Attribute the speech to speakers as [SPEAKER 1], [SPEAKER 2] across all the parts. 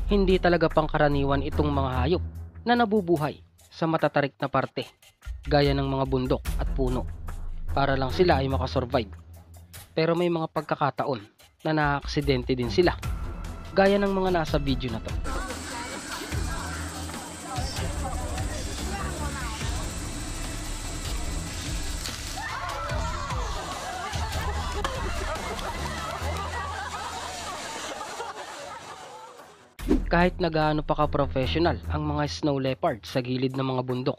[SPEAKER 1] Hindi talaga pangkaraniwan itong mga hayop na nabubuhay sa matatarik na parte gaya ng mga bundok at puno para lang sila ay makasurvive. Pero may mga pagkakataon na naaaksidente din sila gaya ng mga nasa video na to. Kahit na gaano pa ka-professional ang mga snow leopard sa gilid ng mga bundok,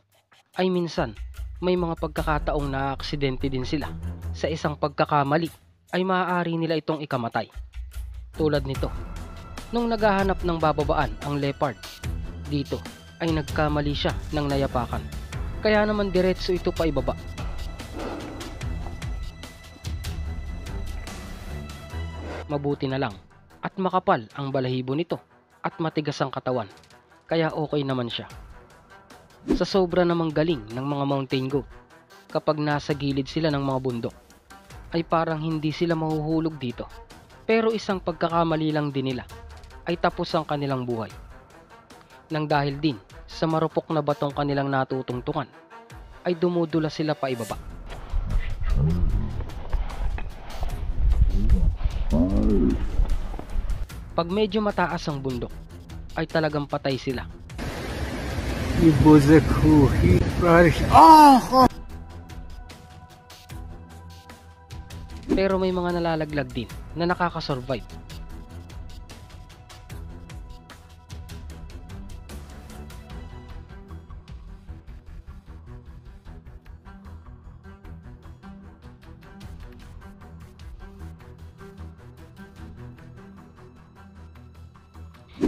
[SPEAKER 1] ay minsan may mga pagkakataong naaaksidente din sila. Sa isang pagkakamali ay maaari nila itong ikamatay. Tulad nito, nung naghahanap ng bababaan ang leopard, dito ay nagkamali siya ng nayapakan. Kaya naman diretso ito pa ibaba. Mabuti na lang at makapal ang balahibo nito at matigas ang katawan, kaya okay naman siya. Sa sobra namang galing ng mga mountain goat, kapag nasa gilid sila ng mga bundok, ay parang hindi sila mahuhulog dito. Pero isang pagkakamali lang din nila, ay tapos ang kanilang buhay. Nang dahil din sa marupok na batong kanilang natutungtungan, ay dumudula sila pa ibaba. Pag medyo mataas ang bundok, ay talagang patay sila. Pero may mga nalalaglag din na nakakasurvive.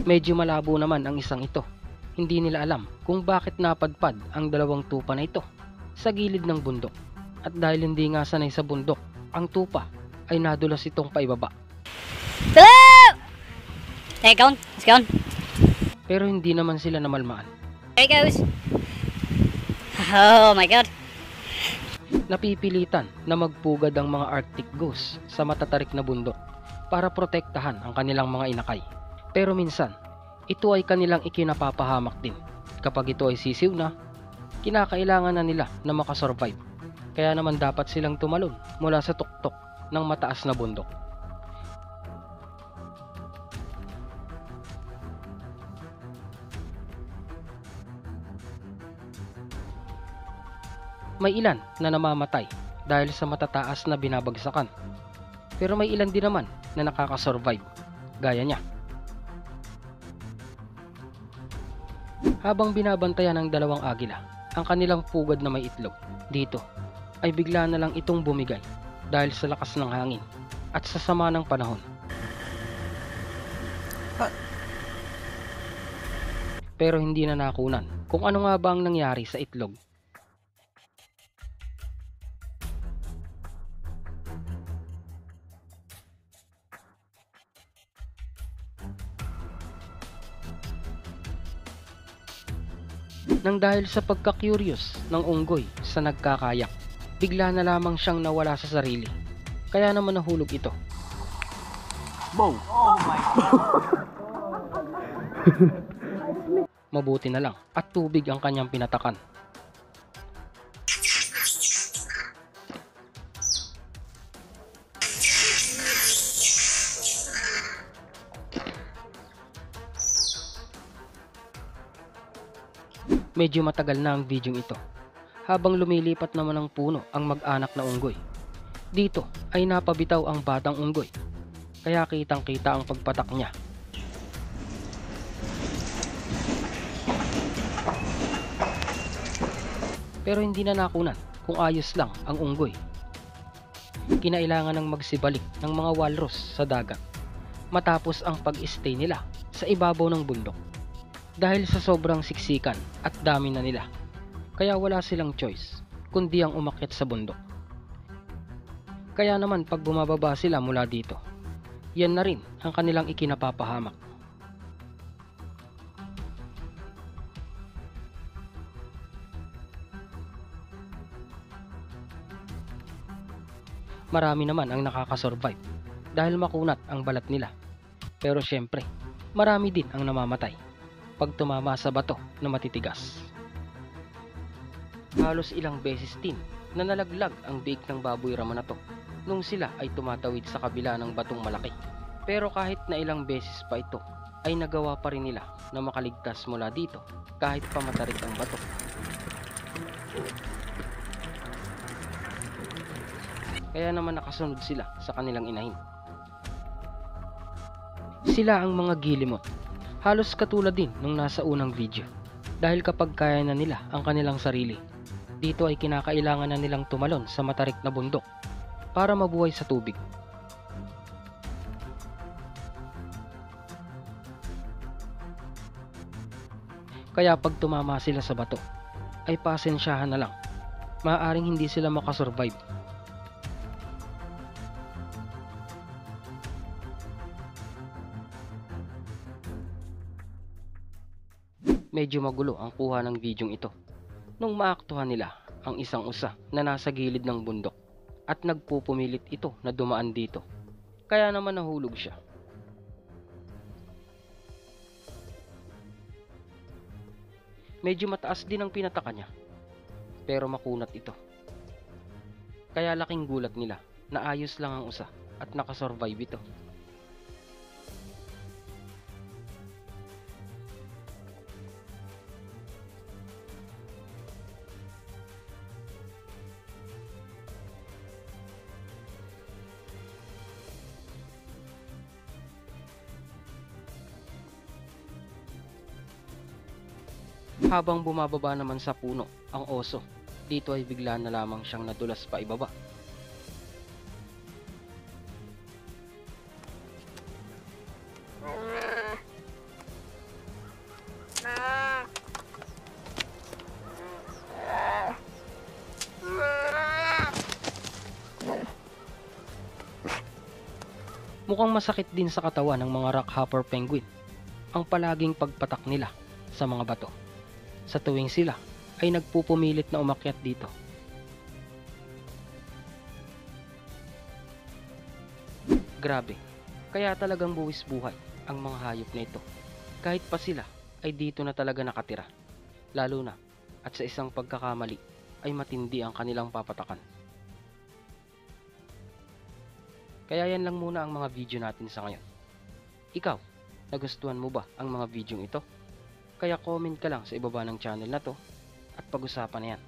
[SPEAKER 1] Medyo malabo naman ang isang ito. Hindi nila alam kung bakit napadpad ang dalawang tupa na ito sa gilid ng bundok. At dahil hindi nga sanay sa bundok, ang tupa ay nadulas itong paibaba.
[SPEAKER 2] There it gone. It's gone.
[SPEAKER 1] Pero hindi naman sila namalmaan.
[SPEAKER 2] There it goes. Oh my god.
[SPEAKER 1] Napipilitan na magpugad ang mga Arctic ghosts sa matatarik na bundok para protektahan ang kanilang mga inakay. Pero minsan, ito ay kanilang ikinapapahamak din. Kapag ito ay sisiw na, kinakailangan na nila na makasurvive. Kaya naman dapat silang tumalon mula sa tuktok ng mataas na bundok. May ilan na namamatay dahil sa matataas na binabagsakan. Pero may ilan din naman na nakakasurvive, gaya niya. Habang binabantayan ng dalawang agila ang kanilang pugad na may itlog, dito ay bigla na lang itong bumigay dahil sa lakas ng hangin at sa sama ng panahon. Pero hindi na nakunan kung ano nga ba ang nangyari sa itlog. Nang dahil sa pagka-curious ng unggoy sa nagkakayak, bigla na lamang siyang nawala sa sarili. Kaya naman nahulog ito. Boom! Oh my God! Mabuti na lang at tubig ang kanyang pinatakan. Medyo matagal na ang video ito. Habang lumilipat naman ng puno ang mag-anak na unggoy, dito ay napabitaw ang batang unggoy. Kaya kitang kita ang pagpatak niya. Pero hindi na nakunan kung ayos lang ang unggoy. Kinailangan ng magsibalik ng mga walrus sa dagat matapos ang pag-stay nila sa ibabaw ng bundok. Dahil sa sobrang siksikan at dami na nila, kaya wala silang choice kundi ang umakyat sa bundok. Kaya naman pag bumababa sila mula dito, yan na rin ang kanilang ikinapapahamak. Marami naman ang nakakasurvive dahil makunat ang balat nila. Pero syempre, Marami din ang namamatay pag tumama sa bato na matitigas. Halos ilang beses din na nalaglag ang biik ng baboy rama na to nung sila ay tumatawid sa kabila ng batong malaki. Pero kahit na ilang beses pa ito ay nagawa pa rin nila na makaligtas mula dito kahit pa matarik ang bato. Kaya naman nakasunod sila sa kanilang inahin. Sila ang mga gilimot, halos katulad din nung nasa unang video, dahil kapag kaya na nila ang kanilang sarili, dito ay kinakailangan na nilang tumalon sa matarik na bundok para mabuhay sa tubig. Kaya pag tumama sila sa bato, ay pasensyahan na lang, maaaring hindi sila makasurvive. Medyo magulo ang kuha ng videong ito nung maaktuhan nila ang isang usa na nasa gilid ng bundok at nagpupumilit ito na dumaan dito. Kaya naman nahulog siya. Medyo mataas din ang pinataka niya, pero makunat ito. Kaya laking gulat nila na ayos lang ang usa at nakasurvive ito. Habang bumababa naman sa puno ang oso, dito ay bigla na lamang siyang nadulas pa ibaba. Mukhang masakit din sa katawan ng mga rockhopper penguin ang palaging pagpatak nila sa mga bato sa tuwing sila ay nagpupumilit na umakyat dito. Grabe, kaya talagang buwis buhay ang mga hayop na ito. Kahit pa sila ay dito na talaga nakatira. Lalo na at sa isang pagkakamali ay matindi ang kanilang papatakan. Kaya yan lang muna ang mga video natin sa ngayon. Ikaw, nagustuhan mo ba ang mga video ito? Kaya comment ka lang sa ibaba ng channel na to at pag-usapan na yan.